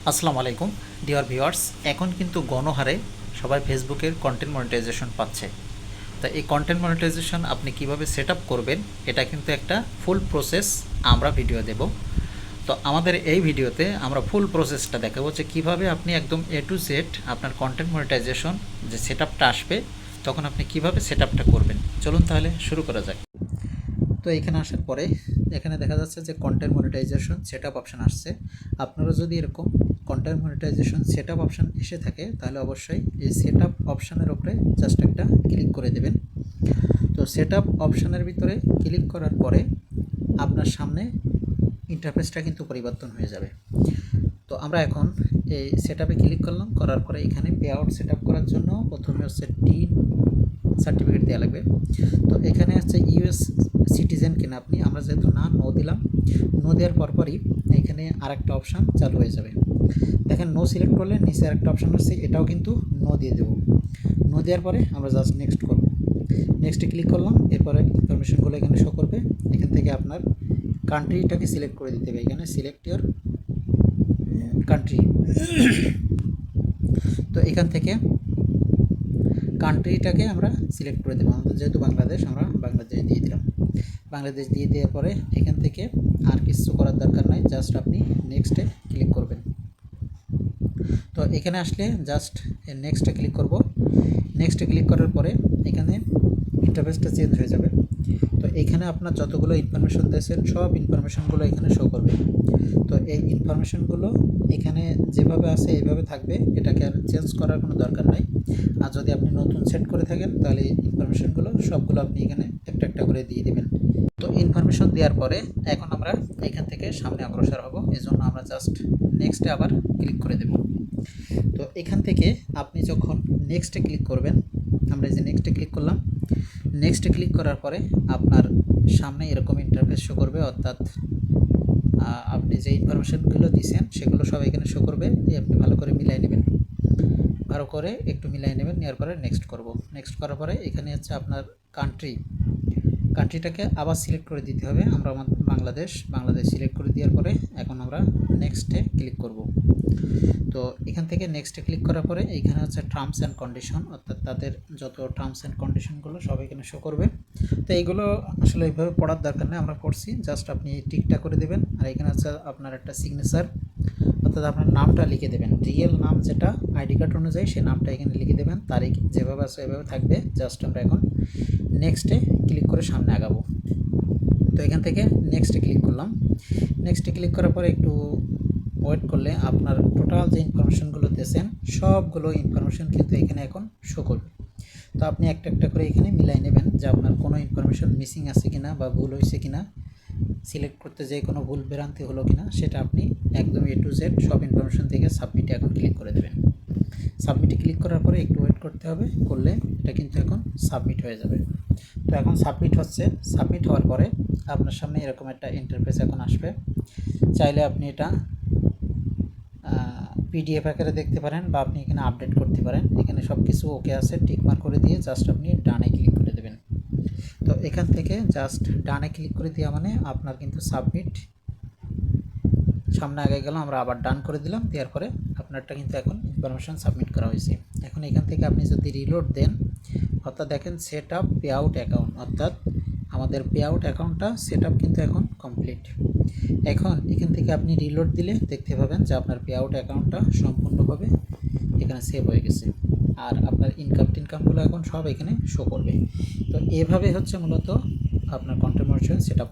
আসসালামু আলাইকুম dear viewers. এখন কিন্তু গণহারে সবাই ফেসবুকের কন্টেন্ট মনিটাইজেশন পাচ্ছে। তা এই কন্টেন্ট মনিটাইজেশন আপনি কিভাবে সেট আপ করবেন, এটা কিন্তু একটা ফুল প্রসেস আমরা ভিডিও দেব। তো আমাদের এই ভিডিওতে আমরা ফুল প্রসেসটা দেখাবো যে কীভাবে আপনি একদম এ টু জেড আপনার কন্টেন্ট মনিটাইজেশন যে সেট আপটা আসবে তখন আপনি কিভাবে সেট আপটা করবেন। চলুন তাহলে শুরু করা যাক। তো এখানে আসার পরে এখানে দেখা যাচ্ছে যে কন্টেন্ট মনিটাইজেশন সেটআপ অপশন আসছে। আপনারা যদি এরকম কন্টেন্ট মনিটাইজেশন সেটআপ অপশন এসে থাকে তাহলে অবশ্যই এই সেটআপ অপশনের উপরে জাস্ট একটা ক্লিক করে দেবেন। তো সেটআপ অপশনের ভিতরে ক্লিক করার পরে আপনার সামনে ইন্টারফেসটা কিন্তু পরিবর্তন হয়ে যাবে। তো আমরা এখন এই সেটআপে ক্লিক করলাম, করার পরে এখানে পে আউট সেটআপ করার জন্য প্রথমে হচ্ছে সার্টিফিকেট দেওয়া লাগবে। তো এখানে হচ্ছে ইউএস সিটিজেন কিনা আপনি, আমরা যেহেতু নো দিলাম, নো দেওয়ার পরপরই এখানে আরেকটা অপশান চালু হয়ে যাবে। দেখেন নো সিলেক্ট করলে নিচে আরেকটা অপশান আসছে, এটাও কিন্তু নো দিয়ে দেবো। নো দেওয়ার পরে আমরা জাস্ট নেক্সট করব। নেক্সটে ক্লিক করলাম, এরপরে ইনফরমেশনগুলো এখানে শো করবে। এখান থেকে আপনার কান্ট্রিটাকে সিলেক্ট করে দিতে হবে, এখানে সিলেক্ট ইওর কান্ট্রি। তো এখান থেকে কান্ট্রিটাকে আমরা সিলেক্ট করে দেবো। আমাদের যেহেতু বাংলাদেশ, আমরা বাংলাদেশ দিয়ে দিলাম। বাংলাদেশ দিয়ে দেওয়ার পরে এখান থেকে আর কিছু করার দরকার নাই, জাস্ট আপনি নেক্সটে ক্লিক করবেন। তো এখানে আসলে জাস্ট নেক্সটে ক্লিক করব। নেক্সটে ক্লিক করার পরে এখানে ইন্টারফেসটা চেঞ্জ হয়ে যাবে। তো এখানে আপনার যতগুলো ইনফরমেশন দিয়েছেন সব ইনফরমেশনগুলো এখানে শো করবে। তো এই ইনফরমেশনগুলো এখানে যেভাবে আছে এইভাবে থাকবে, এটাকে আর চেঞ্জ করার কোনো দরকার নাই। আর যদি আপনি নতুন সেট করে থাকেন তাহলে এই ইনফরমেশনগুলো সবগুলো আপনি এখানে একটা একটা করে দিয়ে দেবেন। তো ইনফরমেশন দেওয়ার পরে এখন আমরা এখান থেকে সামনে অগ্রসর হব, এই জন্য আমরা জাস্ট নেক্সটে আবার ক্লিক করে দেব। তো এখান থেকে আপনি যখন নেক্সটে ক্লিক করবেন, আমরা এই যে নেক্সটে ক্লিক করলাম, নেক্সটে ক্লিক করার পরে আপনার সামনে এরকম ইন্টারফেস শো করবে, অর্থাৎ আপনি যে ইনফরমেশনগুলো দিয়েছেন সেগুলো সব এখানে শো করবে। আপনি ভালো করে মিলাই নেবেন, ভালো করে একটু মিলাই নেবেন। নেওয়ার পরে নেক্সট করব। নেক্সট করার পরে এখানে হচ্ছে আপনার কান্ট্রিটাকে আবার সিলেক্ট করে দিতে হবে। আমরা আমাদের বাংলাদেশ সিলেক্ট করে দেওয়ার পরে এখন আমরা নেক্সটে ক্লিক করব। তো এখান থেকে নেক্সটে ক্লিক করার পরে এইখানে হচ্ছে টার্মস অ্যান্ড কন্ডিশন, অর্থাৎ তাদের যত টার্মস অ্যান্ড কন্ডিশনগুলো সব এখানে শো করবে। তো এইগুলো আসলে এইভাবে পড়ার দরকার নেই, আমরা পড়ছি, জাস্ট আপনি টিকটা করে দেবেন। আর এখানে হচ্ছে আপনার একটা সিগনেচার, অর্থাৎ আপনার নামটা লিখে দেবেন, রিয়েল নাম যেটা আইডি কার্ড অনুযায়ী সেই নামটা এখানে লিখে দেবেন। তারিখ যেভাবে আছে এভাবে থাকবে। জাস্ট আমরা এখন নেক্সটে ক্লিক করে সামনে আগাবো। তো এখান থেকে নেক্সটে ক্লিক করলাম। নেক্সটে ক্লিক করার পরে একটু ওয়েট করলে আপনার টোটাল যে ইনফরমেশনগুলো দিয়েছেন সবগুলো ইনফরমেশন কিন্তু এখানে এখন শো করবে। তো আপনি একটা একটা করে এখানে মিলাই নেবেন যে আপনার কোনো ইনফরমেশন মিসিং আছে কিনা বা ভুল হয়েছে কিনা, সিলেক্ট করতে যেয়ে কোনো ভুল ভ্রান্তি হলো কিনা, সেটা আপনি একদম এ টু জেড সব ইনফরমেশন থেকে সাবমিটে এখন ক্লিক করে দেবেন। সাবমিটে ক্লিক করার পরে একটু ওয়েট করতে হবে, করলে এটা কিন্তু এখন সাবমিট হয়ে যাবে। তো এখন সাবমিট হচ্ছে। সাবমিট হওয়ার পরে আপনার সামনে এরকম একটা ইন্টারফেস এখন আসবে। চাইলে আপনি এটা পিডিএফ আকারে দেখতে পারেন বা আপনি এখানে আপডেট করতে পারেন। এখানে সব কিছু ওকে আছে, টিকমার্ক করে দিয়ে জাস্ট আপনি ডানে ক্লিক করে দেবেন। তো এখান থেকে জাস্ট ডানে ক্লিক করে দেওয়া মানে আপনার কিন্তু সাবমিট সামনে আগে গেল, আমরা আবার ডান করে দিলাম। দেওয়ার পরে আপনারটা কিন্তু এখন ইনফরমেশন সাবমিট করা হয়েছে। এখন এখান থেকে আপনি যদি রিলোড দেন, অর্থাৎ দেখেন set up pay out account, অর্থাৎ আমাদের পে আউট অ্যাকাউন্টটা সেট আপ কিন্তু এখন কমপ্লিট। এখন এখান থেকে আপনি রিলোড দিলে দেখতে পাবেন যে আপনার পে আউট অ্যাকাউন্টটা সম্পূর্ণভাবে এখানে সেভ হয়ে গেছে। আর আপনার ইনকামগুলো এখন সব এখানে শো করবে। তো এভাবে হচ্ছে মূলত আপনার কন্টেন্ট মনিটাইজেশন সেট আপ।